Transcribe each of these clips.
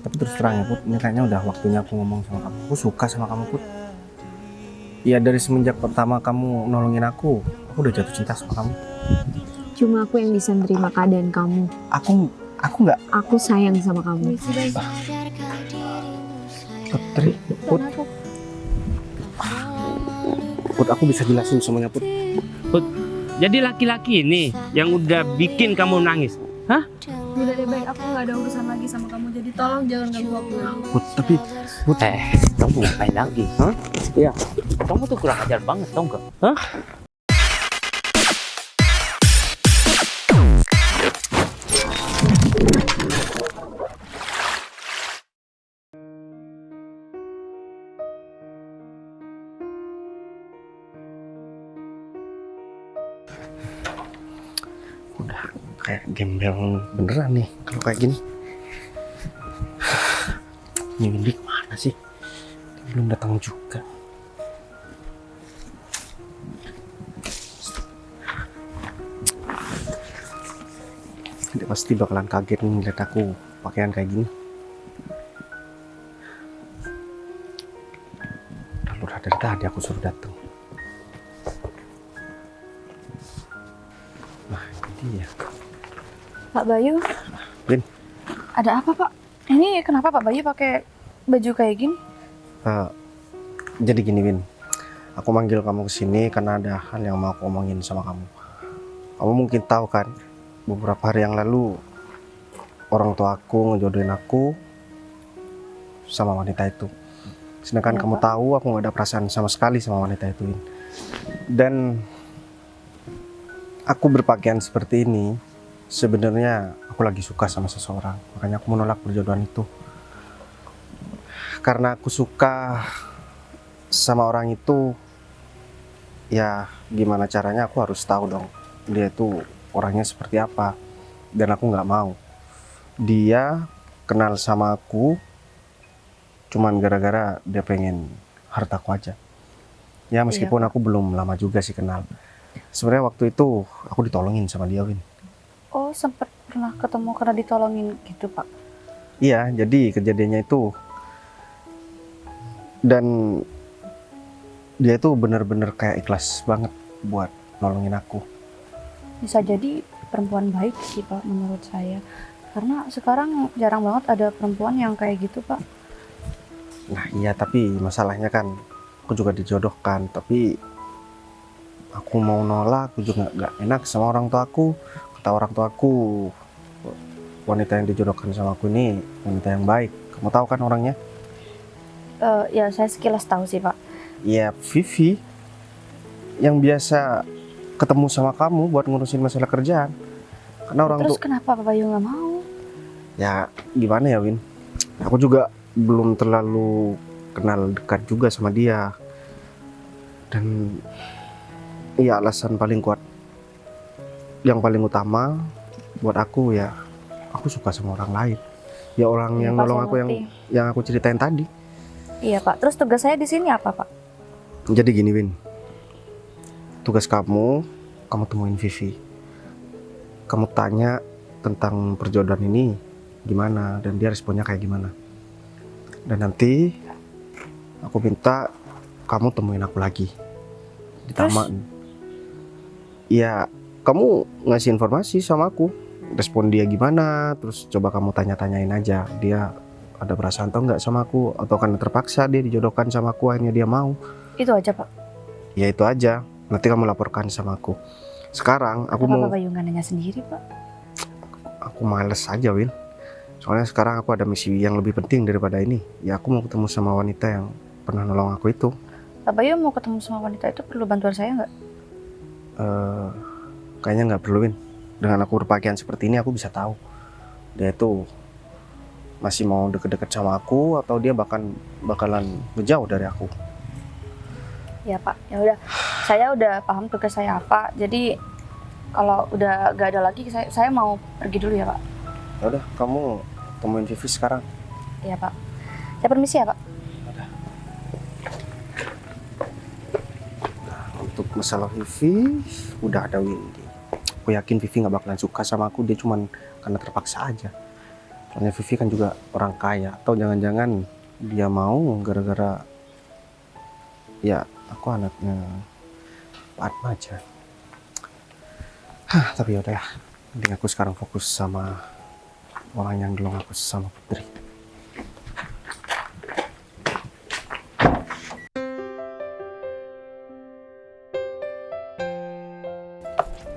Tapi terus terang ya Put, ini kayaknya udah waktunya aku ngomong sama kamu. Aku suka sama kamu Put. Ya dari semenjak pertama kamu nolongin aku udah jatuh cinta sama kamu. Cuma aku yang bisa menerima keadaan kamu. Aku nggak. Aku sayang sama kamu. Putri, Put. Put, aku bisa jelasin semuanya Put. Put, jadi laki-laki ini yang udah bikin kamu nangis? Hah? Udah deh baik, aku nggak ada urusan lagi sama kamu. Jadi tolong jangan ganggu aku lagi. Put, tapi Put. Kamu ngapain lagi? Hah? Iya. Kamu tuh kurang ajar banget, tau nggak? Hah? Udah kayak gembel beneran nih kalau kayak gini. Ini Windy kemana sih? Belum datang juga. Dia pasti bakalan kaget nih ngeliat aku pakaian kayak gini. Udah dari tadi aku suruh datang. Nah ini dia. Pak Bayu, Win, ada apa Pak? Ini kenapa Pak Bayu pakai baju kayak gini? jadi gini Win, aku manggil kamu kesini karena ada hal yang mau aku omongin sama kamu. Kamu mungkin tahu kan, beberapa hari yang lalu orang tua aku ngejodohin aku sama wanita itu. Sedangkan Ya, kamu Pak. tahu aku nggak ada perasaan sama sekali sama wanita itu, Win. Dan aku berpakaian seperti ini sebenarnya aku lagi suka sama seseorang, makanya aku menolak perjodohan itu. Karena aku suka sama orang itu, ya gimana caranya aku harus tahu dong dia itu orangnya seperti apa. Dan aku nggak mau dia kenal sama aku cuman gara-gara dia pengen hartaku aja. Ya meskipun Iya, Pak. aku belum lama juga sih kenal. Sebenarnya waktu itu aku ditolongin sama dia, Win. Oh, sempat pernah ketemu karena ditolongin gitu Pak? Iya, jadi kejadiannya itu, dan dia itu bener-bener kayak ikhlas banget buat nolongin aku. Bisa jadi perempuan baik sih Pak menurut saya. Karena sekarang jarang banget ada perempuan yang kayak gitu Pak. Nah iya, tapi masalahnya kan aku juga dijodohkan, tapi aku mau nolak, aku juga nggak enak sama orang tua aku. Kata orang tua aku, wanita yang dijodohkan sama aku ini wanita yang baik. Kamu tahu kan orangnya? Ya saya sekilas tahu sih Pak. Ya Vivi, yang biasa ketemu sama kamu buat ngurusin masalah kerjaan. Karena orang Terus tuh, kenapa Pak Bayu nggak mau? ya gimana ya Win, aku juga belum terlalu kenal dekat juga sama dia. Dan iya, alasan paling kuat, yang paling utama buat aku ya, aku suka sama orang lain. Ya orang Iya, yang Pak, nolong saya aku ngerti. yang aku ceritain tadi. Iya Pak. Terus tugas saya di sini apa Pak? Jadi gini Win, tugas kamu temuin Vivi. Kamu tanya tentang perjodohan ini gimana dan dia responnya kayak gimana. Dan nanti aku minta kamu temuin aku lagi di Terus? taman. Ya, kamu ngasih informasi sama aku, respon dia gimana, terus coba kamu tanya-tanyain aja dia ada perasaan atau enggak sama aku, atau karena terpaksa dia dijodohkan sama aku akhirnya dia mau. Itu aja Pak. Ya itu aja, nanti kamu laporkan sama aku. Sekarang aku Kenapa mau, Pak Bayu nggak nanya sendiri Pak? aku males aja Win. Soalnya sekarang aku ada misi yang lebih penting daripada ini. Ya aku mau ketemu sama wanita yang pernah nolong aku itu. Pak Bayu mau ketemu sama wanita itu perlu bantuan saya nggak? Kayaknya nggak perlu Win. Dengan aku berpakaian seperti ini aku bisa tahu dia itu masih mau deket-deket sama aku atau dia bakalan ngejauh dari aku. Ya Pak, ya udah. Saya udah paham tugas saya apa. Jadi kalau udah gak ada lagi, saya mau pergi dulu ya Pak. Ya udah, kamu temuin Vivi sekarang. Iya Pak. Saya permisi ya Pak. Untuk masalah Vivi udah ada Windy. Aku yakin Vivi nggak bakalan suka sama aku, dia cuman karena terpaksa aja. Soalnya Vivi kan juga orang kaya. Atau jangan-jangan dia mau gara-gara ya aku anaknya Pak Atmaja. Tapi yaudahlah, mending aku sekarang fokus sama orang yang dulu aku sama Putri.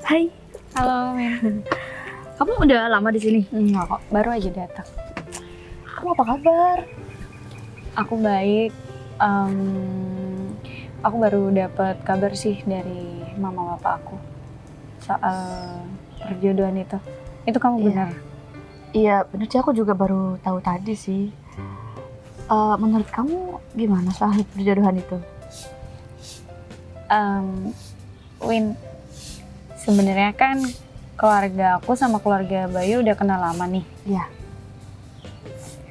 Hai, Halo, Min. kamu udah lama di sini? Enggak kok, baru aja datang. Kamu apa kabar? Aku baik. Aku baru dapat kabar sih dari mama bapak aku soal perjodohan itu. Itu kamu Iya. benar? Iya, bener sih, aku juga baru tahu tadi sih. Menurut kamu gimana soal perjodohan itu? Win, sebenarnya kan keluarga aku sama keluarga Bayu udah kenal lama nih. Iya.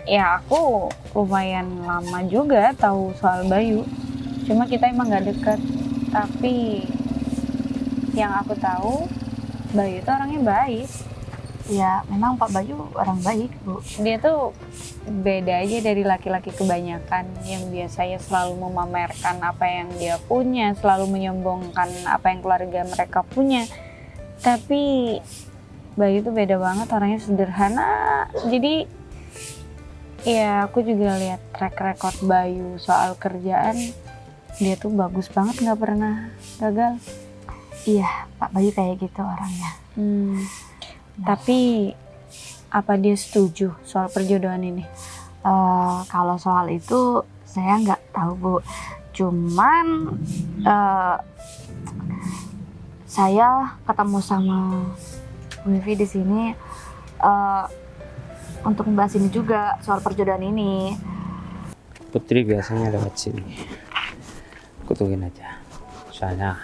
Ya aku lumayan lama juga tahu soal Bayu. Cuma kita emang gak deket. Tapi yang aku tahu Bayu tuh orangnya baik. Ya, memang Pak Bayu orang baik, Bu. Dia tuh beda aja dari laki-laki kebanyakan yang biasanya selalu memamerkan apa yang dia punya, selalu menyombongkan apa yang keluarga mereka punya. Tapi Bayu tuh beda banget, orangnya sederhana. Jadi ya aku juga lihat track record Bayu soal kerjaan, dia tuh bagus banget, nggak pernah gagal. Iya, Pak Bayu kayak gitu orangnya. Tapi apa dia setuju soal perjodohan ini? Kalau soal itu saya nggak tahu, Bu. Cuman saya ketemu sama Bu Vivi di sini untuk membahas ini juga soal perjodohan ini. Putri biasanya lewat sini. Aku tungguin aja. Soalnya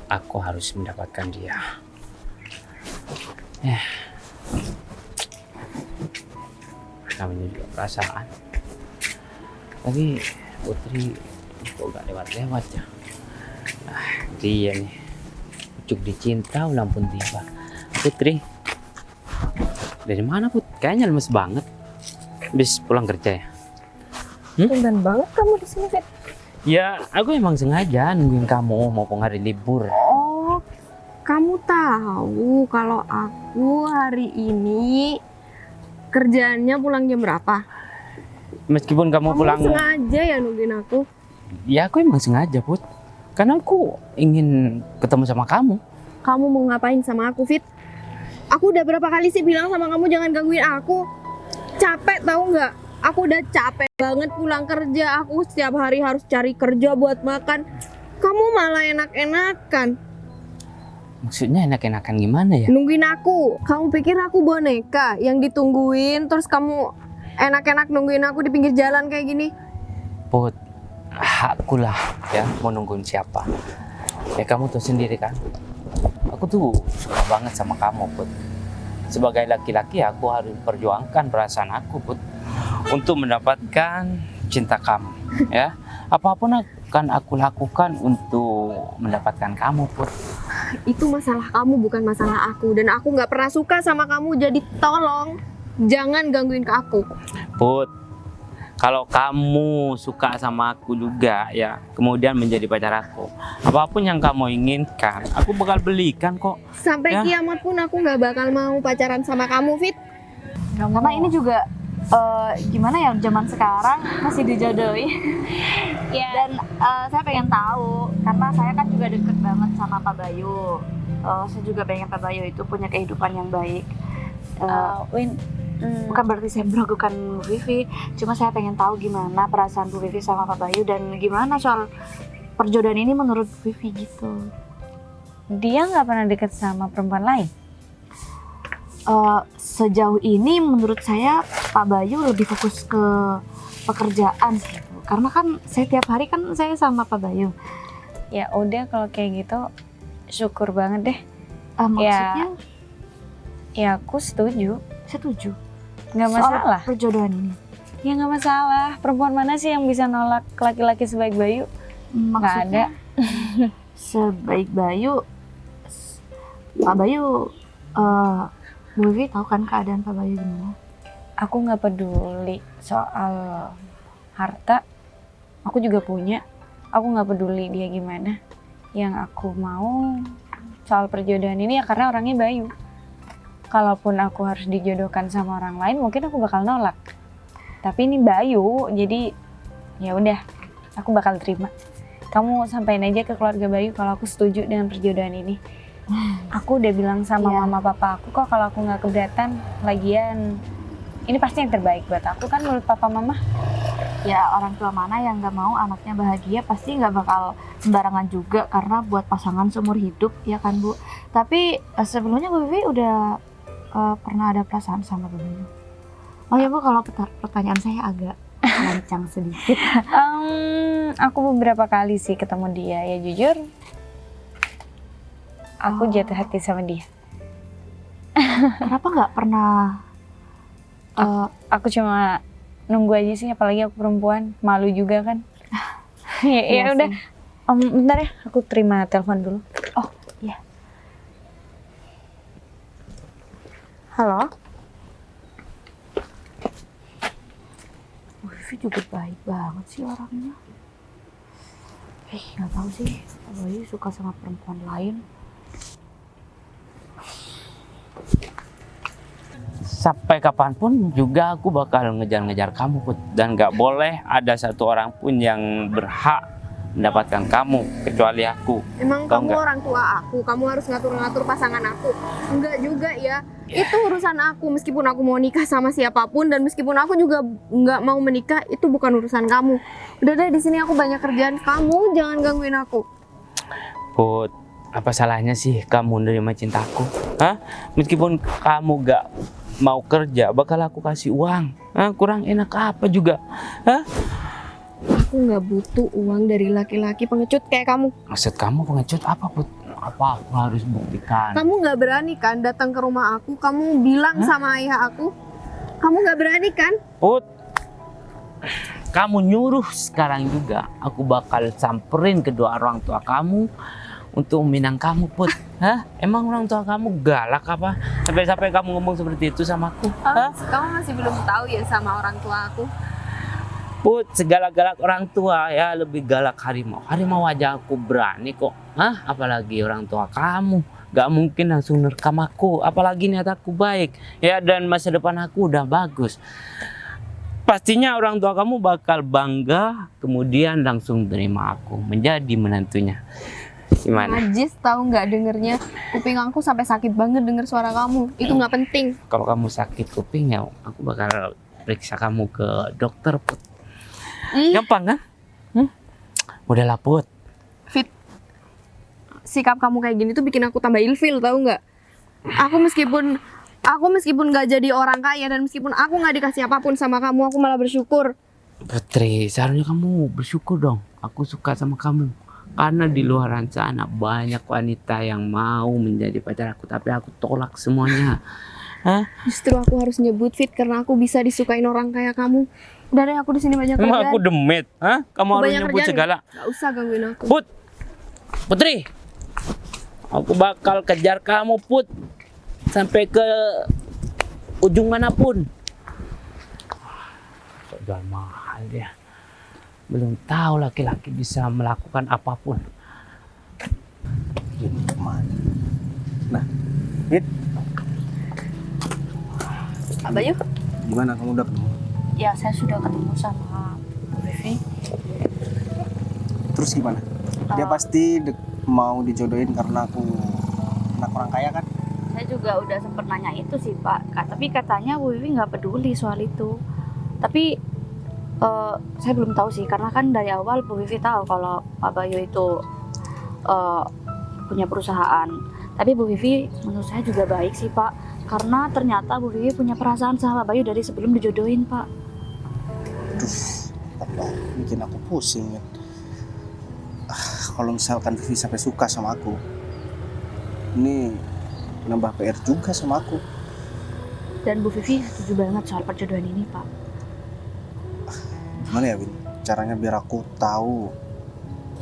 aku harus mendapatkan dia. Namanya juga perasaan. Tapi Putri kok gak lewat-lewat ya. Dia nih ucuk dicinta ulang pun tiba. Putri dari mana Put? Kayaknya lemes banget. Habis pulang kerja ya? Tumben banget kamu di sini, Fit. Ya aku emang sengaja nungguin kamu mau hari libur. Oh, kamu tahu kalau aku hari ini kerjaannya pulang jam berapa? Meskipun kamu pulang, sengaja ya nungguin aku? ya aku emang sengaja Put. Karena aku ingin ketemu sama kamu. Kamu mau ngapain sama aku, Fit? Aku udah berapa kali sih bilang sama kamu jangan gangguin aku. Capek tahu nggak? Aku udah capek banget pulang kerja. Aku setiap hari harus cari kerja buat makan. Kamu malah enak-enakan Maksudnya enak-enakan gimana ya? nungguin aku. Kamu pikir aku boneka yang ditungguin terus kamu enak-enak nungguin aku di pinggir jalan kayak gini? Put, hakku lah ya mau nungguin siapa. Ya kamu tuh sendiri kan. Aku tuh suka banget sama kamu Put. Sebagai laki-laki aku harus perjuangkan perasaan aku Put. Untuk mendapatkan cinta kamu ya. Apapun akan aku lakukan untuk mendapatkan kamu Put. Itu masalah kamu bukan masalah aku. Dan aku nggak pernah suka sama kamu. Jadi tolong jangan gangguin ke aku. Put, kalau kamu suka sama aku juga ya, kemudian menjadi pacar aku, apapun yang kamu inginkan, aku bakal belikan kok. Sampai Ya. kiamat pun aku nggak bakal mau pacaran sama kamu, Fit. Karena ini juga gimana ya, zaman sekarang masih dijodohi. Ya, Dan saya pengen tahu, karena saya kan juga deket banget sama Pak Bayu. Saya juga pengen Pak Bayu itu punya kehidupan yang baik. Win, Bukan berarti saya meragukan Bu Vivi, cuma saya pengen tahu gimana perasaan Bu Vivi sama Pak Bayu dan gimana soal perjodohan ini menurut Bu Vivi gitu. dia nggak pernah deket sama perempuan lain. Sejauh ini menurut saya Pak Bayu lebih fokus ke pekerjaan sih, Bu. Karena kan saya tiap hari kan saya sama Pak Bayu. Ya udah kalau kayak gitu, syukur banget deh. Maksudnya Ya aku setuju, setuju nggak soal masalah. perjodohan ini. Ya nggak masalah. Perempuan mana sih yang bisa nolak laki-laki sebaik Bayu? Maksudnya sebaik Bayu, Pak Bayu, Bu Vivi tahu kan keadaan Pak Bayu gimana? aku nggak peduli soal harta, aku juga punya. Aku nggak peduli dia gimana. Yang aku mau soal perjodohan ini ya karena orangnya Bayu. Kalaupun aku harus dijodohkan sama orang lain, mungkin aku bakal nolak. Tapi ini Bayu, jadi ya udah, aku bakal terima. Kamu sampaikan aja ke keluarga Bayu kalau aku setuju dengan perjodohan ini. Aku udah bilang sama Iya. mama papa aku kok kalau aku nggak keberatan. Lagian ini pasti yang terbaik buat aku kan menurut papa mama. Ya orang tua mana yang nggak mau anaknya bahagia pasti nggak bakal sembarangan juga karena buat pasangan seumur hidup ya kan Bu. Tapi sebelumnya Bu Vivi udah pernah ada perasaan sama Bu Bayu. Oh ya Bu, kalau pertanyaan saya agak lancang sedikit. Aku beberapa kali sih ketemu dia ya jujur. Aku jatuh hati sama dia. Kenapa nggak pernah? Aku cuma nunggu aja sih, apalagi aku perempuan, malu juga kan. Ya Iya udah, sih. bentar ya, aku terima telepon dulu. Oh iya. Halo? Bu Vivi juga baik banget sih orangnya. Nggak tahu sih, Pak Bayu suka sama perempuan lain. Sampai kapanpun juga aku bakal ngejar-ngejar kamu, Put. Dan gak boleh ada satu orang pun yang berhak mendapatkan kamu kecuali aku. Emang Tahu kamu nggak? orang tua aku, kamu harus ngatur-ngatur pasangan aku. Enggak juga ya. Itu urusan aku, meskipun aku mau nikah sama siapapun dan meskipun aku juga nggak mau menikah, itu bukan urusan kamu. Udah deh, di sini aku banyak kerjaan, kamu jangan gangguin aku. Put, apa salahnya sih kamu menerima cintaku? Hah? Meskipun kamu gak mau kerja, bakal aku kasih uang. Hah? Kurang enak apa juga? Hah? Aku nggak butuh uang dari laki-laki pengecut kayak kamu. Maksud kamu pengecut apa, Put? Apa aku harus buktikan? Kamu nggak berani kan datang ke rumah aku, kamu bilang sama ayah aku. Kamu nggak berani kan? Put, kamu nyuruh sekarang juga, aku bakal samperin kedua orang tua kamu untuk meminang kamu, Put. Hah? Emang orang tua kamu galak apa? Sampai-sampai kamu ngomong seperti itu sama aku? Hah? Kamu masih belum tahu ya sama orang tua aku. Put, segala-galak orang tua ya lebih galak harimau. Harimau aja aku berani kok. Hah? Apalagi orang tua kamu. Gak mungkin langsung nerekam aku. Apalagi niat aku baik. Ya, dan masa depan aku udah bagus. Pastinya orang tua kamu bakal bangga. Kemudian langsung terima aku menjadi menantunya. Gimana? Najis tahu nggak dengernya. Kuping aku sampai sakit banget denger suara kamu. Itu nggak penting. Kalau kamu sakit kuping ya aku bakal periksa kamu ke dokter, Put. Gampang kan? Udahlah, Put. Fit, sikap kamu kayak gini tuh bikin aku tambah ilfil tahu nggak? Aku meskipun nggak jadi orang kaya dan meskipun aku nggak dikasih apapun sama kamu, aku malah bersyukur. Putri, seharusnya kamu bersyukur dong. Aku suka sama kamu. Karena di luar sana banyak wanita yang mau menjadi pacar aku, tapi aku tolak semuanya. Hah? Justru aku harus nyebut Fit karena aku bisa disukain orang kayak kamu. Udah deh, aku di sini banyak Emang kerjaan. aku demit? Hah? Kamu harus Banyak nyebut kerjaan. segala. Gak usah gangguin aku. Put, Putri, aku bakal kejar kamu, Put, sampai ke ujung manapun. Jual mahal dia. Belum tahu laki-laki bisa melakukan apapun. Ini kemana? Nah, Fit, Pak Bayu? gimana kamu udah ketemu? Ya saya sudah ketemu sama Bu Vivi. Terus gimana? Dia pasti mau dijodohin karena aku anak orang kaya kan? Saya juga udah sempet nanya itu sih Pak. Tapi katanya Bu Vivi nggak peduli soal itu. Tapi saya belum tahu sih karena kan dari awal Bu Vivi tahu kalau Pak Bayu itu punya perusahaan. Tapi Bu Vivi menurut saya juga baik sih Pak. Karena ternyata Bu Vivi punya perasaan sama Pak Bayu dari sebelum dijodohin Pak. Aduh, Allah, bikin aku pusing ya. Kalau misalkan Vivi sampai suka sama aku, ini nambah PR juga sama aku. Dan Bu Vivi setuju banget soal perjodohan ini Pak. Gimana ya, Win? Caranya biar aku tahu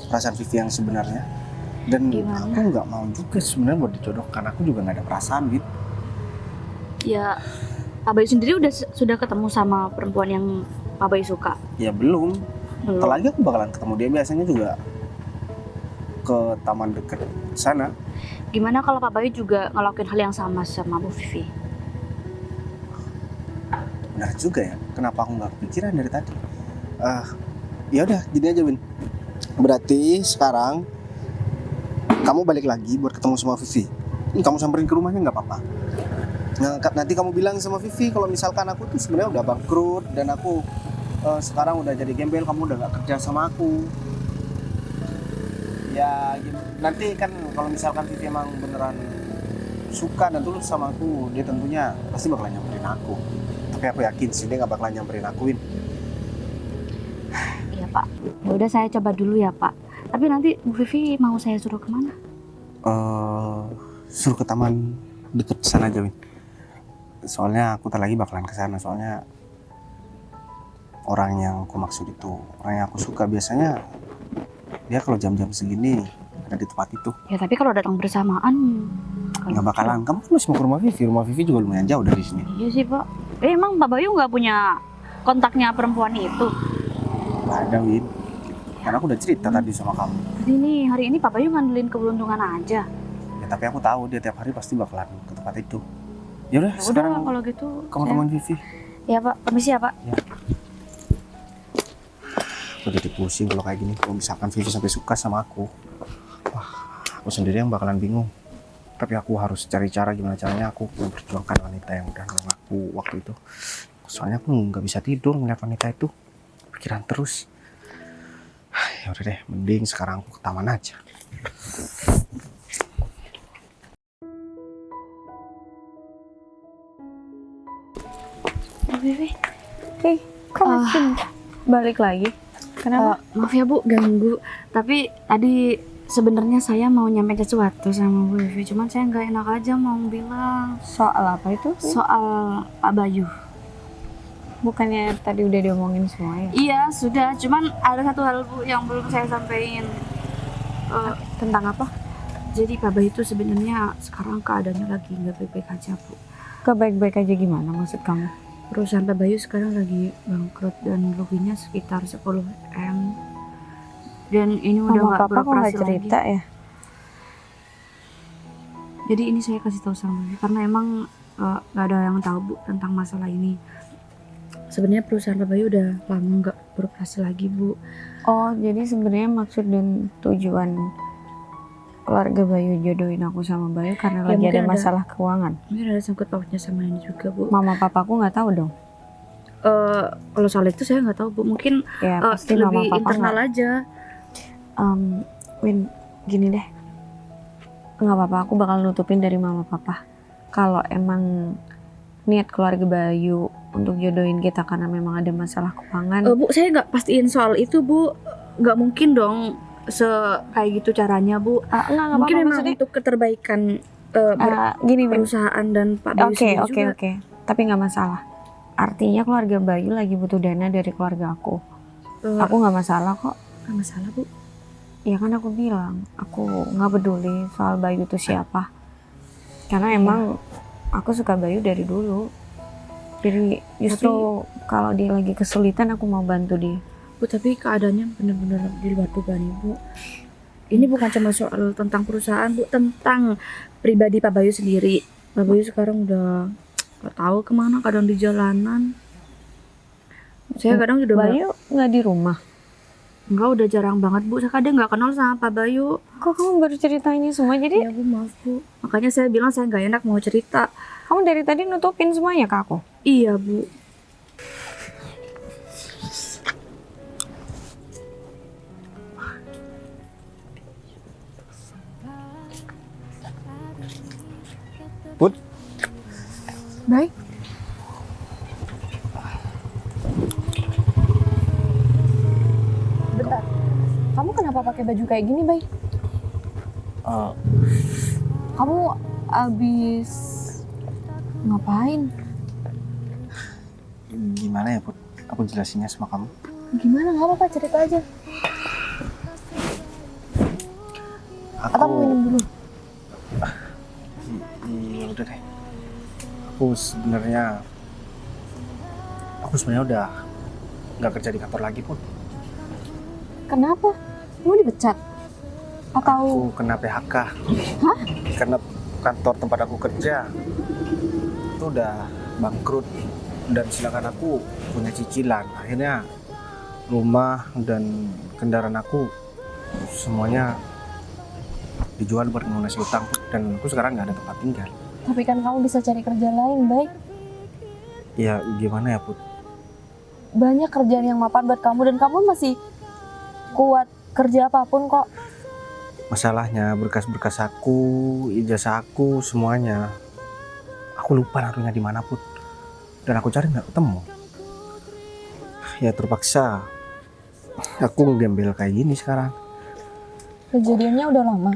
perasaan Vivi yang sebenarnya. Dan Gimana? aku nggak mau juga sebenarnya buat dijodohkan. Aku juga nggak ada perasaan, Win. Ya Pak Bayu sendiri sudah ketemu sama perempuan yang Pak Bayu suka? Ya belum. Belum. Ntar lagi aku bakalan ketemu dia, biasanya juga ke taman deket sana. Gimana kalau Pak Bayu juga ngelakuin hal yang sama sama Bu Vivi? Benar juga ya, kenapa aku nggak kepikiran dari tadi? Ya udah, gini aja Win. Berarti sekarang kamu balik lagi buat ketemu sama Vivi. Kamu samperin ke rumahnya nggak apa-apa. Nah, nanti kamu bilang sama Vivi kalau misalkan aku tuh sebenarnya udah bangkrut dan aku sekarang udah jadi gembel, kamu udah nggak kerja sama aku. Ya nanti kan kalau misalkan Vivi emang beneran suka dan tulus sama aku, dia tentunya pasti bakalan nyamperin aku. Tapi aku yakin sih dia nggak bakalan nyamperin aku, Win. Iya Pak. Ya udah saya coba dulu ya Pak. Tapi nanti Bu Vivi mau saya suruh kemana? Suruh ke taman deket sana aja, Win. Soalnya aku tak lagi bakalan ke sana. Soalnya orang yang aku maksud itu, orang yang aku suka, biasanya dia kalau jam-jam segini ada di tempat itu. Ya tapi kalau datang bersamaan Nggak bakalan. Kamu kan masih mau ke rumah Vivi. Rumah Vivi juga lumayan jauh dari sini. Iya sih Pak. Emang Pak Bayu nggak punya kontaknya perempuan itu? Nggak ada, Win. Karena aku udah cerita tadi sama kamu. Jadi hari ini Pak Bayu ngandelin keberuntungan aja. Ya tapi aku tahu dia tiap hari pasti bakalan ke tempat itu. Ya udah, Ya sekarang udah kalau gitu. kamu temuin Vivi. Ya Pak, permisi ya Pak. Aku jadi pusing kalau kayak gini. Kalau misalkan Vivi sampai suka sama aku, wah, aku sendiri yang bakalan bingung. Tapi aku harus cari cara gimana caranya aku memperjuangkan wanita yang udah nolong aku waktu itu. Soalnya aku nggak bisa tidur ngeliat wanita itu, pikiran terus. Ya udah deh, mending sekarang aku ke taman aja. Bu Vivi. Kok masih balik lagi? Kenapa? Maaf ya Bu, ganggu. Tapi tadi sebenarnya saya mau nyampe sesuatu sama Bu Vivi. Cuman saya nggak enak aja mau bilang Soal apa itu? soal Pak Bayu. Bukannya tadi udah diomongin semua ya? Iya sudah, cuman ada satu hal Bu yang belum saya sampaikan. Tentang apa? Jadi Pak Bayu itu sebenarnya sekarang keadaannya lagi nggak baik-baik aja Bu. Kebaik-baik aja gimana maksud kamu? Perusahaan Pak Bayu sekarang lagi bangkrut dan ruginya sekitar 10 M. Dan ini udah Mama nggak papa kok nggak beroperasi cerita lagi. ya? Jadi ini saya kasih tahu sama Bu, karena emang nggak ada yang tahu Bu tentang masalah ini. Sebenarnya perusahaan Pak Bayu udah lama nggak beroperasi lagi Bu. Oh, jadi sebenarnya maksud dan tujuan keluarga Bayu jodohin aku sama Bayu karena Ya, lagi ada mungkin ada- masalah keuangan. Mungkin ada sangkut pautnya sama ini juga Bu. Mama papaku nggak tahu dong. Kalau soal itu saya nggak tahu Bu. Mungkin Ya pasti mama lebih papa internal nggak. aja. Win, gini deh. Nggak apa-apa, aku bakal nutupin dari mama papa. Kalau emang niat keluarga Bayu untuk jodohin kita karena memang ada masalah keuangan. Bu, saya nggak pastiin soal itu Bu. Nggak mungkin dong kayak gitu caranya Bu. Enggak Mungkin apa-apa memang maksudnya. untuk keterbaikan Gini Win. perusahaan dan Pak Bayu Oke, sendiri oke, juga. oke. Tapi nggak masalah. Artinya keluarga Bayu lagi butuh dana dari keluarga aku. Aku nggak masalah kok. Nggak masalah Bu. Ya kan aku bilang, aku nggak peduli soal Bayu itu siapa. Karena emang aku suka Bayu dari dulu. Jadi justru kalau dia lagi kesulitan aku mau bantu dia. Bu, tapi keadaannya benar-benar di luar dugaan Ibu. Ini bukan cuma soal tentang perusahaan Bu, tentang pribadi Pak Bayu sendiri. Pak Bayu sekarang udah nggak tahu kemana, kadang di jalanan. Saya kadang udah Bayu nggak di rumah. Enggak, udah jarang banget Bu. Saya kadang nggak kenal sama Pak Bayu. Kok kamu baru cerita ini semua? Jadi Ya Bu, maaf Bu. Makanya saya bilang saya nggak enak mau cerita. kamu dari tadi nutupin semuanya ke aku. Iya Bu. Put, Baik. Bentar. Kamu kenapa pakai baju kayak gini, Bay? Kamu abis ngapain? gimana ya Put? Aku jelasinnya sama kamu. Gimana? Nggak apa-apa, cerita aja. Atau mau minum dulu? Iya udah deh. Aku sebenarnya aku sebenarnya udah nggak kerja di kantor lagi pun. Kenapa? Kamu dipecat? Atau Aku kena PHK. Hah? Karena kantor tempat aku kerja itu udah bangkrut, dan sedangkan aku punya cicilan. Akhirnya rumah dan kendaraan aku semuanya dijual buat melunasi utang, dan aku sekarang nggak ada tempat tinggal. tapi kan kamu bisa cari kerja lain, baik. Ya gimana ya Put? Banyak kerjaan yang mapan buat kamu dan kamu masih kuat kerja apapun kok. Masalahnya berkas-berkas aku, ijazah aku, semuanya aku lupa naruhnya di mana Put, dan aku cari nggak ketemu. Ya terpaksa aku gembel kayak gini sekarang. Kejadiannya udah lama.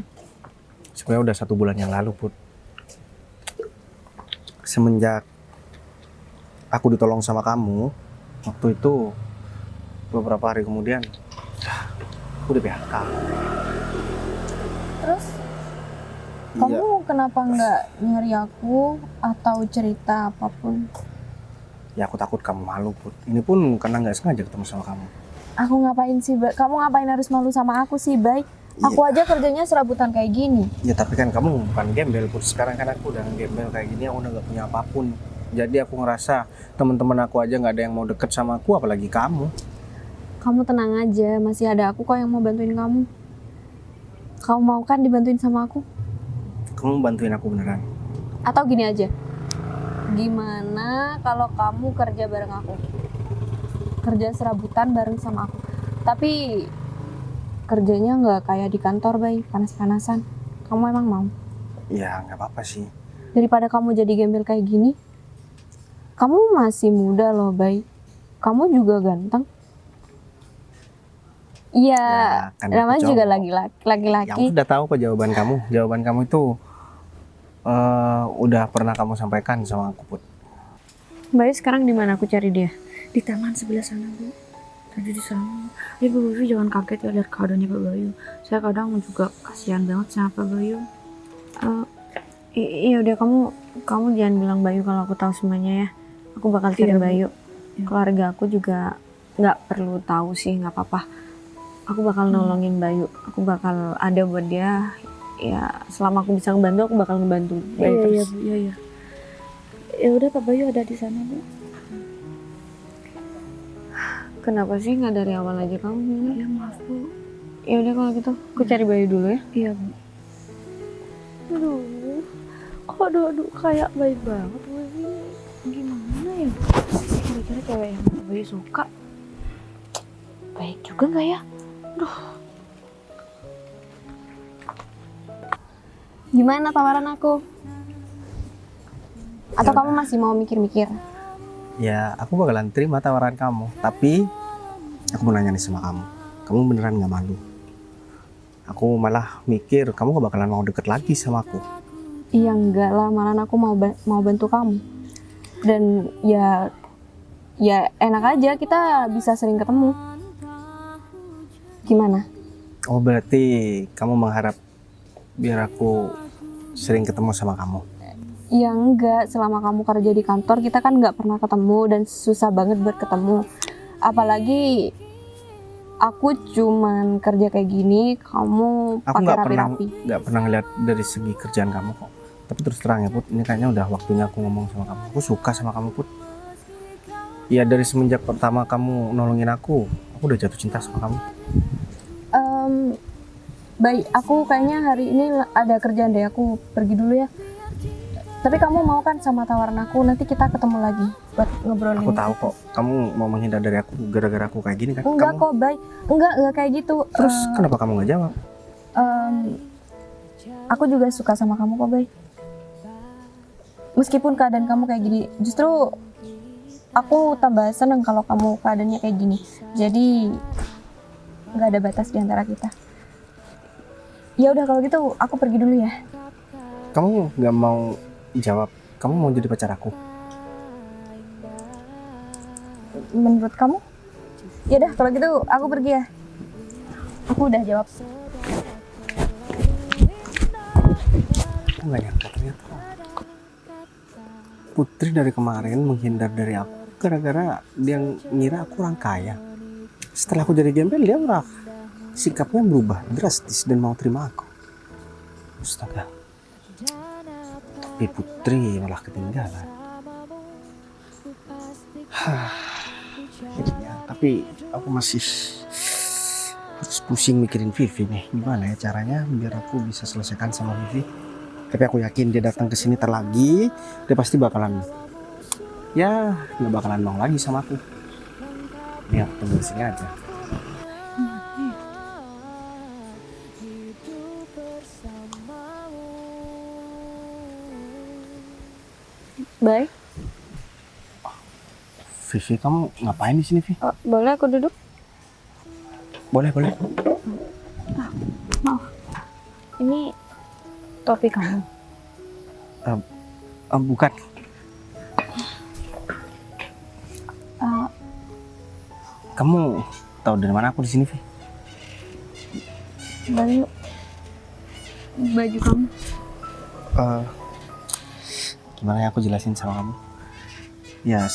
Sebenarnya udah 1 bulan yang lalu Put. Semenjak aku ditolong sama kamu waktu itu, beberapa hari kemudian aku di PHK. Terus Iya, kamu kenapa nggak nyari aku atau cerita apapun? ya aku takut kamu malu Put. Ini pun karena nggak sengaja ketemu sama kamu. Aku ngapain sih, Bay? Kamu ngapain harus malu sama aku sih, Bay? Aku aja kerjanya serabutan kayak gini. Ya tapi kan kamu bukan gembel Put. Sekarang kan aku udah gembel kayak gini, aku udah nggak punya apapun. Jadi aku ngerasa teman-teman aku aja nggak ada yang mau deket sama aku, apalagi kamu. Kamu tenang aja, masih ada aku kok yang mau bantuin kamu. Kamu mau kan dibantuin sama aku? Kamu bantuin aku beneran? Atau gini aja, gimana kalau kamu kerja bareng aku? Kerja serabutan bareng sama aku. Tapi kerjanya nggak kayak di kantor, Bay, panas-panasan. Kamu emang mau? Ya nggak apa-apa sih. Daripada kamu jadi gembel kayak gini, kamu masih muda loh, Bay. Kamu juga ganteng. Iya, Ya, kan aku namanya juga cowok. laki-laki. Laki-laki. Ya udah tahu kok jawaban kamu. Jawaban kamu itu udah pernah kamu sampaikan sama aku Put. Bay, sekarang di mana aku cari dia? Di taman sebelah sana, Bu. Tadi di sana. Bu Vivi jangan kaget ya lihat keadaannya Pak Bayu. Saya kadang juga kasihan banget sama Pak Bayu. Iya udah, kamu jangan bilang Bayu kalau aku tahu semuanya ya. Aku bakal cari Iya, Bu. Bayu. Iya. Keluarga aku juga nggak perlu tahu sih, nggak apa-apa. Aku bakal nolongin Bayu. Aku bakal ada buat dia. Ya selama aku bisa ngebantu, aku bakal ngebantu Bayu Iya, terus. Bu. Iya. Ya udah Pak Bayu ada di sana, Bu. Kenapa sih nggak dari awal aja kamu bilang? Ya maaf, Bu. Ya udah kalau gitu, aku cari Bayu dulu ya. Iya, Bu. Aduh, kayak baik banget Bu ini. Gimana ya? Kira-kira cewek yang Pak Bayu suka baik juga nggak ya? Gimana tawaran aku? Atau Ya kamu masih mau mikir-mikir? Ya aku bakalan terima tawaran kamu. Tapi aku mau nanya nih sama kamu. Kamu beneran nggak malu? Aku malah mikir kamu gak bakalan mau deket lagi sama aku. Iya enggak lah, malah aku mau bantu kamu. Dan ya enak aja, kita bisa sering ketemu. Gimana? Oh berarti kamu mengharap biar aku sering ketemu sama kamu? Ya enggak, selama kamu kerja di kantor kita kan nggak pernah ketemu dan susah banget buat ketemu. Apalagi aku cuman kerja kayak gini, kamu Aku pakai rapi-rapi. nggak pernah ngeliat dari segi kerjaan kamu kok. Tapi terus terang ya Put, ini kayaknya udah waktunya aku ngomong sama kamu. Aku suka sama kamu Put. Ya dari semenjak pertama kamu nolongin aku udah jatuh cinta sama kamu. Baik, aku kayaknya hari ini ada kerjaan deh, aku pergi dulu ya. Tapi kamu mau kan sama tawaran aku, nanti kita ketemu lagi buat ngobrolin. Aku tahu kok kamu mau menghindar dari aku gara-gara aku kayak gini kan? Enggak Kamu- kok, Bay. Enggak kayak gitu. Terus kenapa kamu nggak jawab? Aku juga suka sama kamu kok, Bay. Meskipun keadaan kamu kayak gini, justru aku tambah seneng kalau kamu keadaannya kayak gini. Jadi nggak ada batas di antara kita. Ya udah kalau gitu aku pergi dulu ya. Kamu nggak mau jawab? Kamu mau jadi pacar aku? Menurut kamu? Ya udah kalau gitu aku pergi ya. Aku udah jawab. Aku nggak nyangka ternyata Putri dari kemarin menghindar dari aku gara-gara dia ngira aku orang kaya. Setelah aku jadi gembel, dia udah sikapnya berubah drastis dan mau terima aku. Astaga. Tapi Putri malah ketinggalan. Ya, tapi aku masih harus pusing mikirin Vivi nih. Gimana ya caranya biar aku bisa selesaikan sama Vivi. Tapi aku yakin dia datang ke sini lagi, dia pasti bakalan nggak bakalan mau lagi sama aku. Ya, tunggu di sini aja. Baik. Vivi, kamu ngapain di sini, Vi? Oh, boleh aku duduk? Boleh. Maaf. Ini topi kamu. Bukan. Kamu tahu dari mana aku di sini, Vi? Baju kamu. Gimana ya aku jelasin sama kamu? Ya,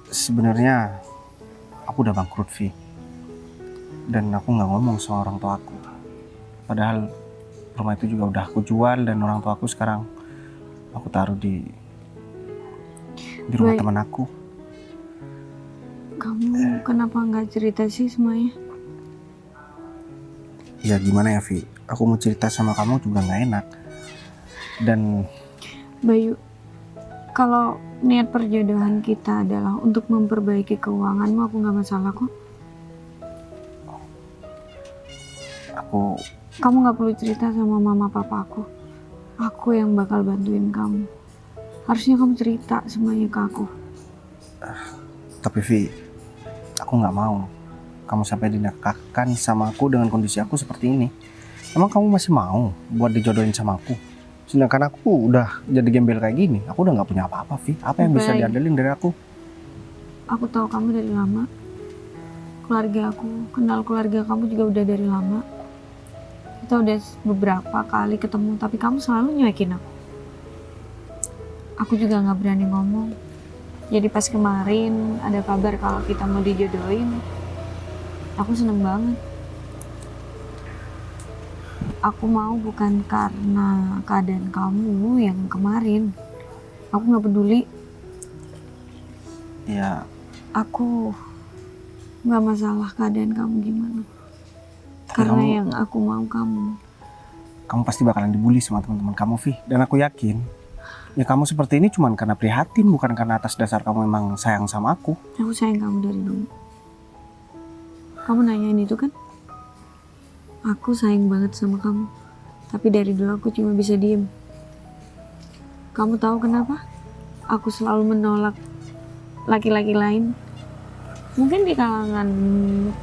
sebenarnya aku udah bangkrut, Vi. Dan aku nggak ngomong sama orang tua aku. Padahal rumah itu juga udah aku jual dan orang tua aku sekarang aku taruh di rumah Baik. teman aku. Kamu kenapa nggak cerita sih semuanya? Ya gimana ya, Vi? Aku mau cerita sama kamu juga nggak enak. Dan Bayu, kalau niat perjodohan kita adalah untuk memperbaiki keuanganmu, aku nggak masalah kok. Kamu nggak perlu cerita sama mama papa aku. Aku yang bakal bantuin kamu. Harusnya kamu cerita semuanya ke aku. Tapi Vi, aku nggak mau kamu sampai dinakahkan sama aku dengan kondisi aku seperti ini. Emang kamu masih mau buat dijodohin sama aku? Sedangkan aku udah jadi gembel kayak gini. Aku udah nggak punya apa-apa, Vi. Apa yang bisa Baik. diandelin dari aku? Aku tahu kamu dari lama. Keluarga aku, kenal keluarga kamu juga udah dari lama. Kita udah beberapa kali ketemu, tapi kamu selalu nyuekin aku. Aku juga nggak berani ngomong. Jadi pas kemarin ada kabar kalau kita mau dijodohin, aku seneng banget. Aku mau bukan karena keadaan kamu yang kemarin. Aku nggak peduli. Ya, Aku nggak masalah keadaan kamu gimana. tapi Karena kamu, yang aku mau kamu pasti bakalan dibully sama teman-teman kamu, Vi. Dan aku yakin, ya kamu seperti ini cuma karena prihatin, bukan karena atas dasar kamu emang sayang sama aku. Aku sayang kamu dari dulu. Kamu nanyain itu kan? Aku sayang banget sama kamu. Tapi dari dulu aku cuma bisa diem. Kamu tahu kenapa? Aku selalu menolak laki-laki lain. Mungkin di kalangan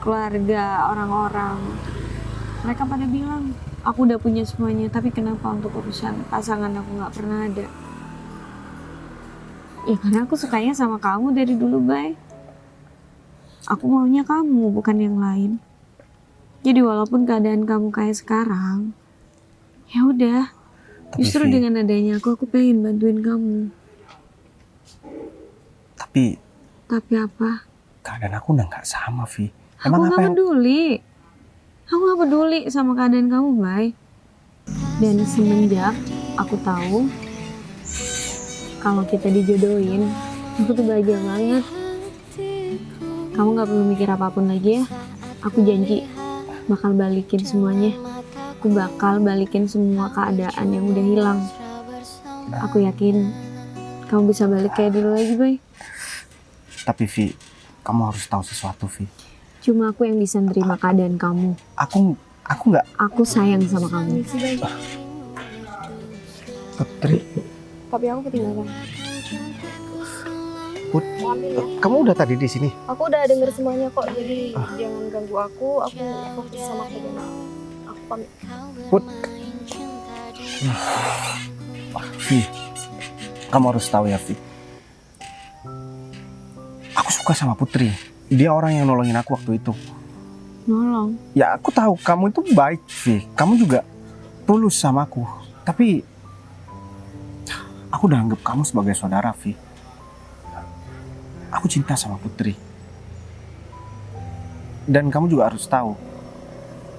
keluarga, orang-orang, mereka pada bilang, aku udah punya semuanya, tapi kenapa untuk urusan pasangan aku nggak pernah ada? Ya karena aku sukanya sama kamu dari dulu, Bay. Aku maunya kamu, bukan yang lain. Jadi walaupun keadaan kamu kayak sekarang, ya udah. Tapi, Justru Vi, dengan adanya aku pengen bantuin kamu. tapi Tapi apa? keadaan aku udah nggak sama, Vi. Aku Emang nggak apa yang peduli. Aku nggak peduli sama keadaan kamu, Bay. Dan semenjak aku tahu kalau kita dijodohin, aku tuh bahagia banget. Kamu nggak perlu mikir apapun lagi ya. Aku janji bakal balikin semuanya. Aku bakal balikin semua keadaan yang udah hilang. Aku yakin kamu bisa balik kayak dulu lagi, Bay. Tapi Vi, kamu harus tahu sesuatu, Vi. Cuma aku yang bisa nerima keadaan kamu. Aku nggak. Aku sayang sama kamu. Putri, Tapi aku ketinggalan. kamu udah tadi di sini? Aku udah denger semuanya kok, jadi jangan ganggu aku fokus sama kerjaan aku pamit. Vi, kamu harus tahu ya, Vi. Aku suka sama Putri. Dia orang yang nolongin aku waktu itu. Nolong. Ya aku tahu kamu itu baik, Vi. Kamu juga tulus sama aku. Tapi aku udah anggap kamu sebagai saudara, Vi. aku cinta sama Putri. Dan kamu juga harus tahu,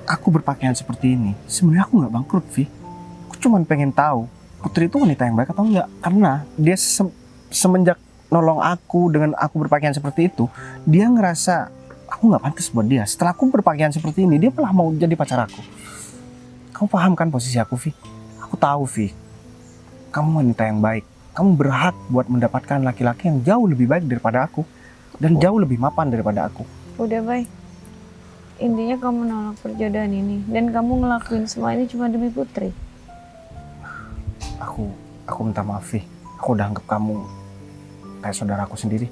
aku berpakaian seperti ini, sebenarnya aku nggak bangkrut, Vi. Aku cuma pengen tahu, Putri itu wanita yang baik atau enggak. Karena dia semenjak nolong aku dengan aku berpakaian seperti itu, dia ngerasa aku nggak pantas buat dia. Setelah aku berpakaian seperti ini, dia malah mau jadi pacar aku. Kamu paham kan posisi aku, Vi? Aku tahu, Vi. Kamu wanita yang baik. Kamu berhak buat mendapatkan laki-laki yang jauh lebih baik daripada aku. Dan jauh lebih mapan daripada aku. Udah baik. Intinya kamu nolak perjodohan ini dan kamu ngelakuin semua ini cuma demi Putri. Aku minta maaf, Vi. Aku udah anggap kamu kayak saudaraku sendiri.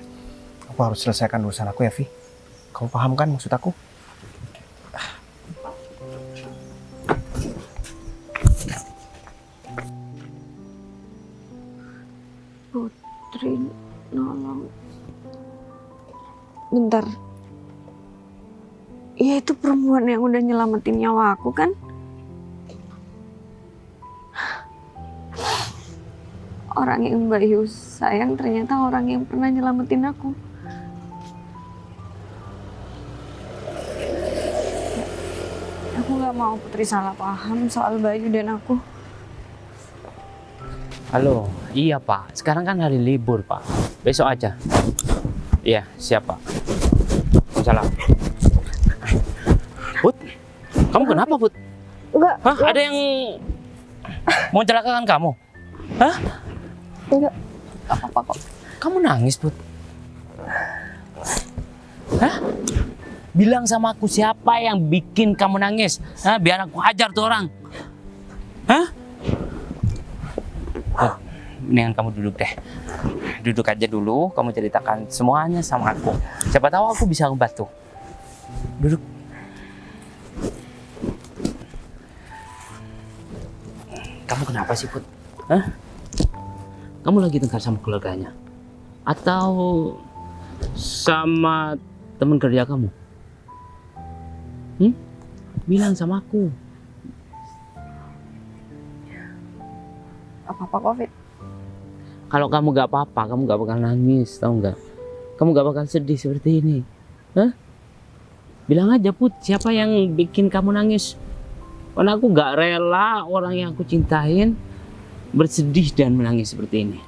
Aku harus selesaikan urusan aku ya, Vi. Kamu paham kan maksud aku? Putri nolong. Bentar. Ya itu perempuan yang udah nyelamatin nyawa aku kan? Orang yang Bayu sayang ternyata orang yang pernah nyelamatin aku. Aku gak mau Putri salah paham soal Bayu dan aku. Halo, iya Pak. Sekarang kan hari libur Pak. Besok aja. Iya, siap Pak. Salam. Put, kamu kenapa Put? Enggak. Hah? Ada yang mau celakakan kamu? Hah? Enggak. Gak apa-apa kok. Kamu nangis Put? Hah? Bilang sama aku siapa yang bikin kamu nangis? Hah? Biar aku hajar tuh orang. Hah? Oh, mendingan kamu duduk deh. Duduk aja dulu, kamu ceritakan semuanya sama aku. Siapa tahu aku bisa membantu. Duduk. Kamu kenapa sih, Put? Hah? Kamu lagi tengkar sama keluarganya? Atau sama teman kerja kamu? Bilang sama aku. Apa-apa Covid? Kalau kamu gak apa-apa, kamu gak bakal nangis, tahu nggak? Kamu gak bakal sedih seperti ini. Hah? Bilang aja Put, siapa yang bikin kamu nangis? Karena aku gak rela orang yang aku cintain bersedih dan menangis seperti ini.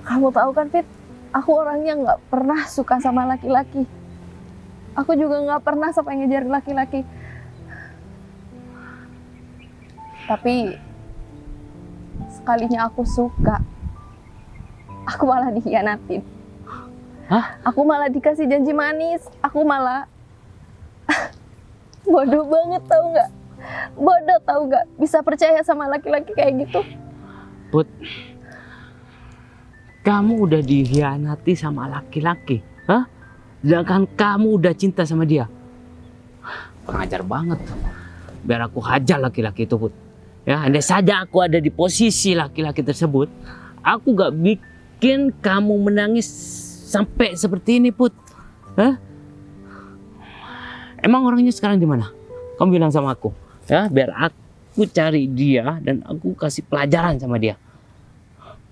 Kamu tahu kan, Fit? Aku orangnya nggak pernah suka sama laki-laki. Aku juga nggak pernah sampai ngejar laki-laki. Tapi sekalinya aku suka, aku malah dikhianatin. Hah? Aku malah dikasih janji manis. Aku malah bodoh banget, tahu nggak? Bodoh, tahu nggak? Bisa percaya sama laki-laki kayak gitu. Put, kamu udah dikhianati sama laki-laki, hah? Sedangkan kamu udah cinta sama dia. Kurang ajar banget. Biar aku hajar laki-laki itu, Put. Ya, andai saja aku ada di posisi laki-laki tersebut, aku gak bikin kamu menangis sampai seperti ini, Put. Hah? Emang orangnya sekarang di mana? Kamu bilang sama aku, ya, biar aku cari dia dan aku kasih pelajaran sama dia.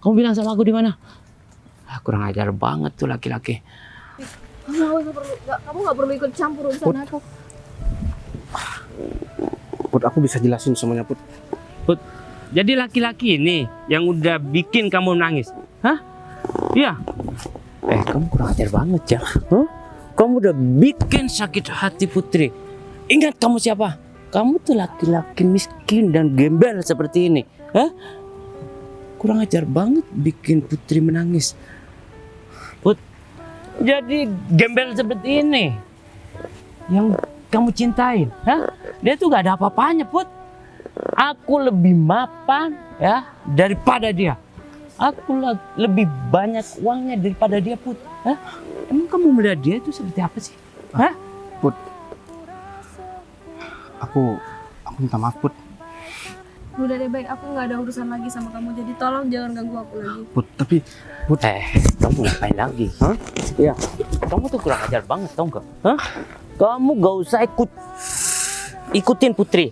Kamu bilang sama aku di mana? Kurang ajar banget tuh laki-laki. Kamu nggak perlu ikut campur urusan aku. Put, aku bisa jelasin semuanya, Put. Put, jadi laki-laki ini yang udah bikin kamu nangis, hah? Iya. Kamu kurang ajar banget ya. Huh? Kamu udah bikin sakit hati Putri. Ingat kamu siapa? Kamu tuh laki-laki miskin dan gembel seperti ini, hah? Kurang ajar banget bikin Putri menangis. Put, jadi gembel seperti ini yang kamu cintain, hah? Dia tuh gak ada apa-apanya, Put. Aku lebih mapan ya daripada dia. Aku lebih banyak uangnya daripada dia, Put. Hah? Emang kamu melihat dia itu seperti apa sih? Hah? Put, aku minta maaf, Put. Udah deh, baik, aku nggak ada urusan lagi sama kamu, jadi tolong jangan ganggu aku lagi. Put, tapi Put, Kamu ngapain lagi? Hah? Iya. Kamu tuh kurang ajar banget, tau nggak? Hah? Kamu gak usah ikutin Putri.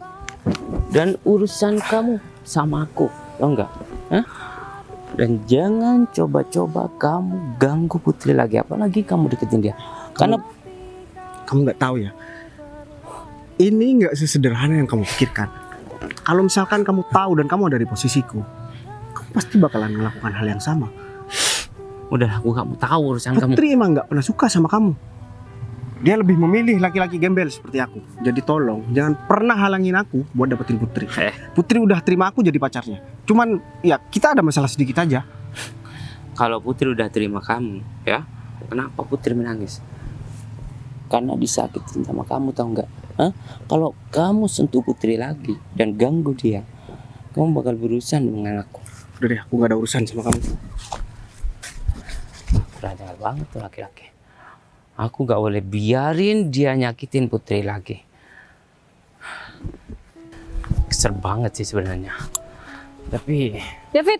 Dan urusan kamu sama aku, tau nggak? Hah? Dan jangan coba-coba kamu ganggu Putri lagi, apalagi kamu deketin dia. Karena Kamu nggak tahu ya, ini nggak sesederhana yang kamu pikirkan. Kalau misalkan kamu tahu dan kamu ada di posisiku, kamu pasti bakalan melakukan hal yang sama. udah, aku gak mau tahu urusan kamu. Putri emang nggak pernah suka sama kamu. Dia lebih memilih laki-laki gembel seperti aku. Jadi tolong jangan pernah halangin aku buat dapetin Putri. Putri udah terima aku jadi pacarnya. Cuman ya kita ada masalah sedikit aja. Kalau Putri udah terima kamu, ya, kenapa Putri menangis? Karena disakitin sama kamu, tau nggak? Hah? Kalau kamu sentuh Putri lagi dan ganggu dia, kamu bakal berurusan dengan aku. Udah deh, aku nggak ada urusan sama kamu. Kurang ajar banget tuh laki-laki. Aku gak boleh biarin dia nyakitin Putri lagi. Kesel banget sih sebenarnya. Tapi David,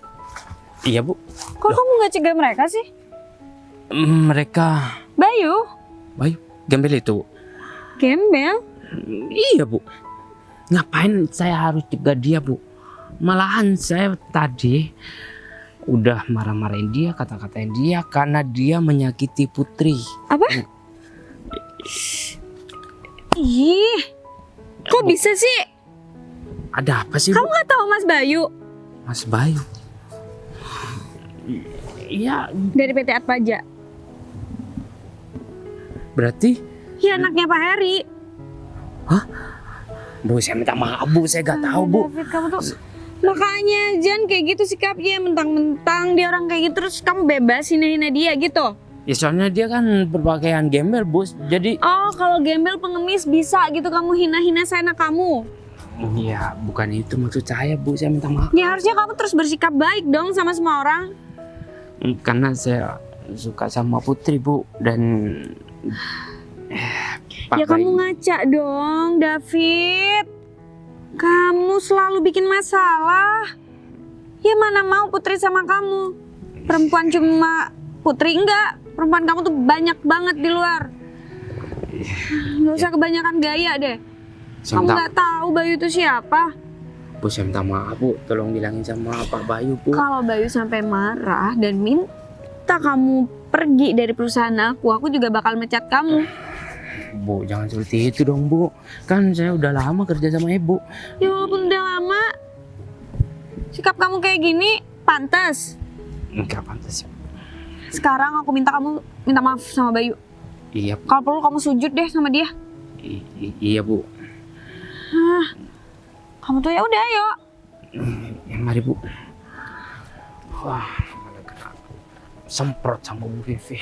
iya bu, kok kamu nggak cegah mereka sih? mereka Bayu, Bayu gembel itu. gembel. Iya bu. Ngapain saya harus cegah dia bu? Malahan saya tadi udah marah-marahin dia, kata-katain dia karena dia menyakiti Putri. Apa? Ih, kok bisa sih? Ada apa sih bu? Kamu nggak tahu Mas Bayu Mas Bayu? Iya, dari PT Atmaja? berarti Ya anaknya Pak Heri. bu, saya minta maaf bu, saya gak tahu bu. David, kamu tuh makanya jangan kayak gitu sikapnya, mentang-mentang dia orang kayak gitu terus kamu bebas hina-hina dia gitu. Ya soalnya dia kan berpakaian gembel bos, jadi Oh, kalau gembel pengemis bisa gitu kamu hina-hina seenak kamu. ya bukan itu maksud saya bu, saya minta maaf. Ya harusnya kamu terus bersikap baik dong sama semua orang. Karena saya suka sama Putri bu, dan Pak Ya kamu Bayu. ngaca dong, David. Kamu selalu bikin masalah. Ya mana mau Putri sama kamu. Perempuan cuma Putri enggak. Perempuan kamu tuh banyak banget di luar. Nggak usah kebanyakan gaya deh. Saya Kamu minta, nggak tahu Bayu itu siapa. bu saya minta maaf bu, tolong bilangin sama Pak Bayu bu. Kalau Bayu sampai marah dan minta kamu pergi dari perusahaan aku juga bakal mecat kamu. Bu jangan seperti itu dong bu, kan saya udah lama kerja sama ibu. Ya walaupun udah lama, sikap kamu kayak gini pantas. Enggak pantas. Sekarang aku minta kamu minta maaf sama Bayu. Iya, Kalau perlu kamu sujud deh sama dia. iya bu. Kamu tuh ya udah ayo. Ya mari bu. Wah, mana kena semprot sama Bu Vivi.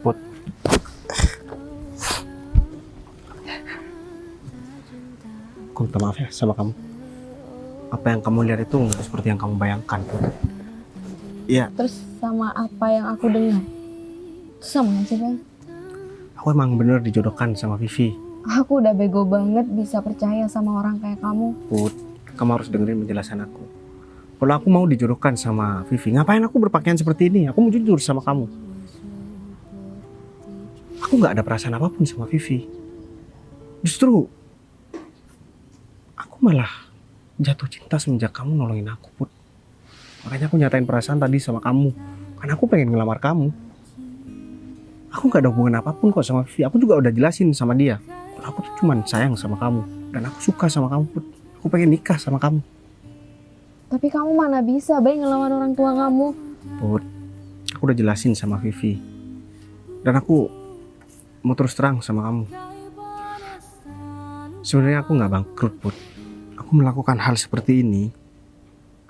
Put, aku minta maaf ya sama kamu. Apa yang kamu lihat itu nggak seperti yang kamu bayangkan, Put. Iya, Terus sama apa yang aku dengar? Itu sama aja kan? aku emang bener dijodohkan sama Vivi. Aku udah bego banget bisa percaya sama orang kayak kamu. Put, kamu harus dengerin penjelasan aku. Kalau aku mau dijodohkan sama Vivi, ngapain aku berpakaian seperti ini? Aku mau jujur sama kamu. Aku nggak ada perasaan apapun sama Vivi. Justru aku malah jatuh cinta semenjak kamu nolongin aku, Put. Makanya aku nyatain perasaan tadi sama kamu. Karena aku pengen ngelamar kamu. Aku nggak ada hubungan apapun kok sama Vivi. Aku juga udah jelasin sama dia. Kalau aku tuh cuman sayang sama kamu. Dan aku suka sama kamu, Put. Aku pengen nikah sama kamu. Tapi kamu mana bisa, Bay, ngelawan orang tua kamu? Put, aku udah jelasin sama Vivi. Dan aku mau terus terang sama kamu. Sebenarnya aku nggak bangkrut, Put. Aku melakukan hal seperti ini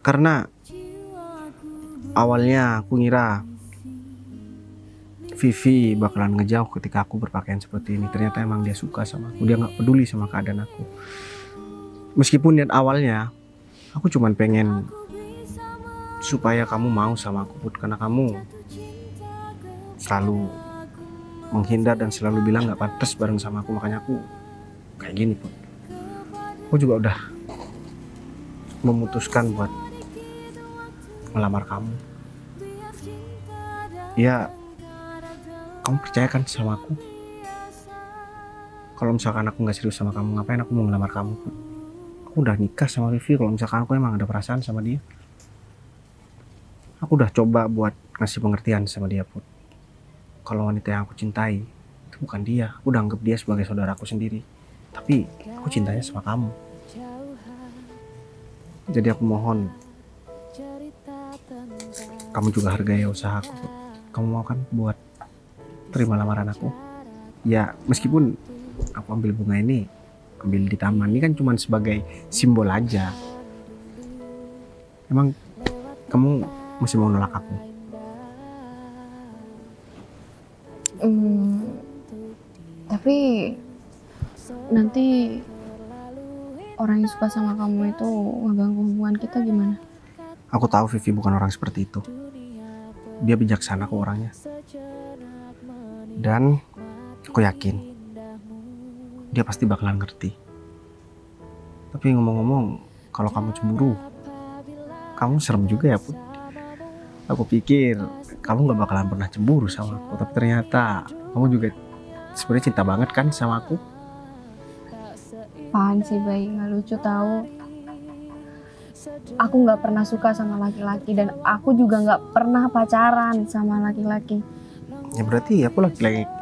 karena awalnya aku ngira Vivi bakalan ngejauh ketika aku berpakaian seperti ini. Ternyata emang dia suka sama aku. Dia nggak peduli sama keadaan aku. Meskipun niat awalnya aku cuman pengen supaya kamu mau sama aku, Put. Karena kamu selalu menghindar dan selalu bilang nggak pantas bareng sama aku. Makanya aku kayak gini, Put. Aku juga udah memutuskan buat melamar kamu. Ya, kamu percaya kan sama aku? Kalau misalkan aku nggak serius sama kamu, ngapain aku mau ngelamar kamu, Put? Aku udah nikah sama Vivi kalau misalkan aku emang ada perasaan sama dia. Aku udah coba buat ngasih pengertian sama dia, Put. Kalau wanita yang aku cintai itu bukan dia. Aku udah anggap dia sebagai saudaraku sendiri. Tapi aku cintanya sama kamu. Jadi aku mohon kamu juga hargai usahaku, Put. Kamu mau kan buat terima lamaran aku? Ya meskipun aku ambil bunga ini, ambil di taman ini kan cuma sebagai simbol aja. Emang kamu masih mau nolak aku? Tapi nanti orang yang suka sama kamu itu ngeganggu hubungan kita gimana? Aku tahu Vivi bukan orang seperti itu. Dia bijaksana kok orangnya. Dan aku yakin dia pasti bakalan ngerti. Tapi ngomong-ngomong, kalau kamu cemburu, kamu serem juga ya, Put. Aku pikir kamu gak bakalan pernah cemburu sama aku, tapi ternyata kamu juga sebenarnya cinta banget kan sama aku. Apaan sih Bay, nggak lucu tahu. Aku nggak pernah suka sama laki-laki dan aku juga nggak pernah pacaran sama laki-laki. Ya berarti aku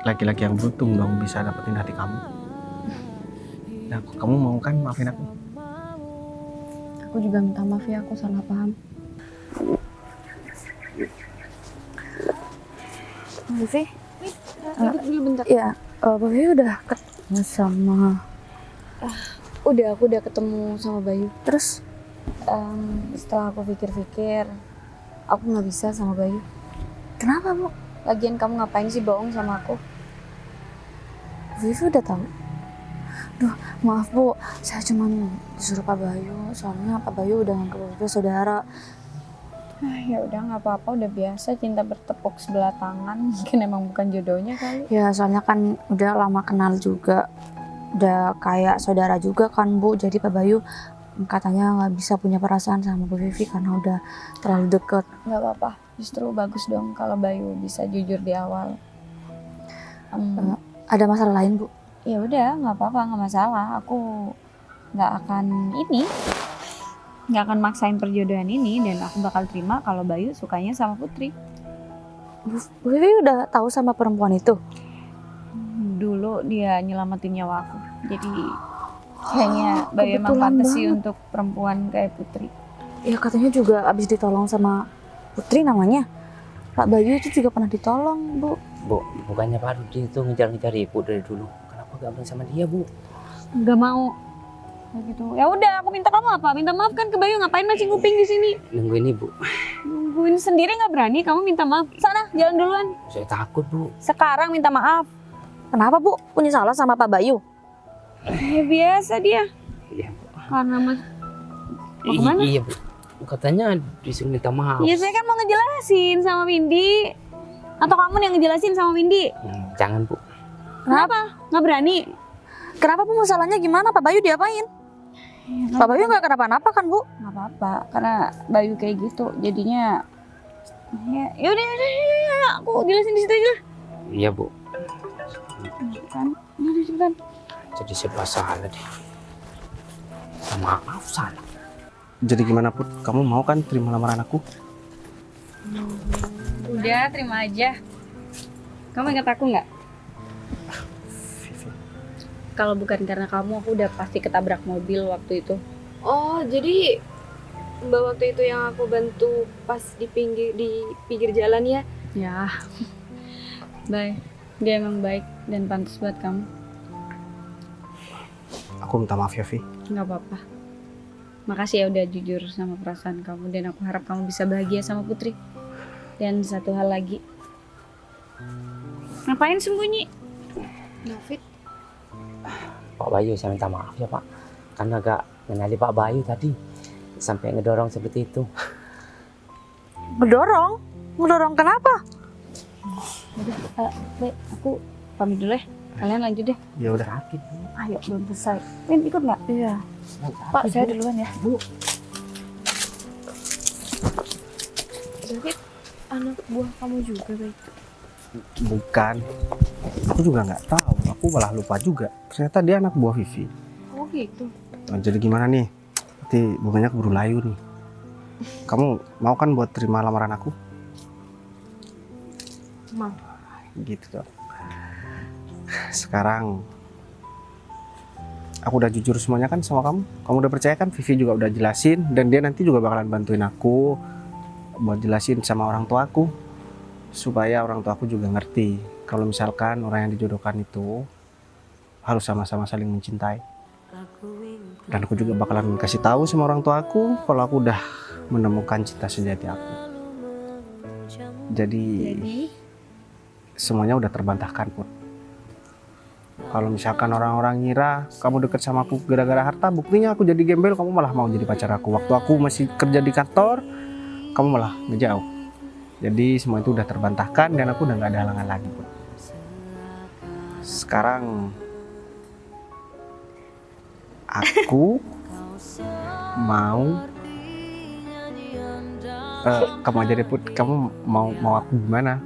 laki-laki yang beruntung dong bisa dapetin hati kamu. Nah, kamu mau kan maafin aku? Aku juga minta maaf ya, aku salah paham. Vivi, Bentar. ya, Vivi udah ketemu sama. Aku udah ketemu sama Bayu. Terus Setelah aku pikir-pikir, aku nggak bisa sama Bayu. kenapa Bu? Lagian kamu ngapain sih bohong sama aku? Vivi udah tahu. Duh, maaf Bu, saya cuma disuruh Pak Bayu. Soalnya Pak Bayu udah nganggap Vivi saudara. Ya udah nggak apa-apa, udah biasa cinta bertepuk sebelah tangan. Mungkin emang bukan jodohnya kali. Ya soalnya kan udah lama kenal juga. Udah kayak saudara juga kan Bu. Jadi Pak Bayu katanya nggak bisa punya perasaan sama Bu Vivi karena udah terlalu deket. Nggak apa-apa, justru bagus dong kalau Bayu bisa jujur di awal. Ada masalah lain Bu? Ya udah, nggak apa-apa, nggak masalah. Aku nggak akan maksain perjodohan ini dan aku bakal terima kalau Bayu sukanya sama Putri. Bu Vivi udah tahu sama perempuan itu? Dulu dia nyelamatin nyawa aku, jadi kayaknya Bayu emang kebetulan pantas sih banget. untuk perempuan kayak Putri. Ya katanya juga abis ditolong sama Putri namanya. Pak Bayu itu juga pernah ditolong Bu. Bu, bukannya Pak Rudi itu ngejar-ngejar ibu dari dulu. Kenapa gak main sama dia, Bu? Nggak mau. Kayak gitu. Ya udah, aku minta kamu apa? Minta maaf kan ke Bayu, ngapain masih nguping di sini? Nungguin ibu. Nungguin sendiri nggak berani, kamu minta maaf. Sana, jalan duluan. Saya takut, Bu. Sekarang minta maaf. Kenapa Bu? Punya salah sama Pak Bayu? Ya biasa dia. Iya, Bu. Karena mas mau kemana? Iya, Bu. Katanya disuruh minta maaf. Iya, saya kan mau ngejelasin sama Windy. Atau kamu yang ngejelasin sama Windy? Jangan, Bu. Kenapa? Nggak berani? Kenapa Bu? Masalahnya gimana? Pak Bayu diapain? Pak Bayu nggak kenapa-napa kan Bu? Nggak apa-apa, karena Bayu kayak gitu. Jadinya ya udah, aku jelasin di situ aja lah. Iya, Bu. Kan, udah cepetan. Jadi serba salah deh. Maaf, salah. Jadi gimana, Put? Kamu mau kan terima lamaran aku? Udah, terima aja. Kamu ingat aku nggak? Vivi. Kalau bukan karena kamu, aku udah pasti ketabrak mobil waktu itu. Oh, jadi Mbak waktu itu yang aku bantu pas di pinggir jalan ya? Ya, baik. Dia emang baik dan pantas buat kamu. Aku minta maaf ya, Vi. Nggak apa-apa. Makasih ya udah jujur sama perasaan kamu dan aku harap kamu bisa bahagia sama Putri. Dan satu hal lagi. Ngapain sembunyi? David, Pak Bayu, saya minta maaf ya, Pak. Karena gak kenali Pak Bayu tadi. Sampai ngedorong seperti itu. Ngedorong? Ngedorong kenapa? Baik, aku pamit dulu ya. Kalian lanjut deh. Ya udah. Sakit, Bu. Ayo, belum selesai. Win, ikut nggak? Iya. Pak, Saya duluan ya. David, anak buah kamu juga, baik. Bukan. Aku juga nggak tahu. Aku malah lupa juga. Ternyata dia anak buah Vivi. Oh gitu. Nah, jadi gimana nih? berarti bunganya keburu layu nih. Kamu mau kan buat terima lamaran aku? Mau. Gitu dong. Sekarang aku udah jujur semuanya kan sama kamu. Kamu udah percaya kan? Vivi juga udah jelasin, dan dia nanti juga bakalan bantuin aku buat jelasin sama orang tua aku, supaya orang tua aku juga ngerti kalau misalkan orang yang dijodohkan itu harus sama-sama saling mencintai. Dan aku juga bakalan kasih tahu sama orang tua aku kalau aku udah menemukan cinta sejati aku. Jadi semuanya udah terbantahkan, Put. Kalau misalkan orang-orang ngira kamu deket sama aku gara-gara harta, buktinya aku jadi gembel, kamu malah mau jadi pacar aku. Waktu aku masih kerja di kantor, kamu malah ngejauh. Jadi semua itu udah terbantahkan dan aku udah gak ada halangan lagi, Put. Sekarang aku mau kamu aja deh, Put. Kamu mau aku gimana?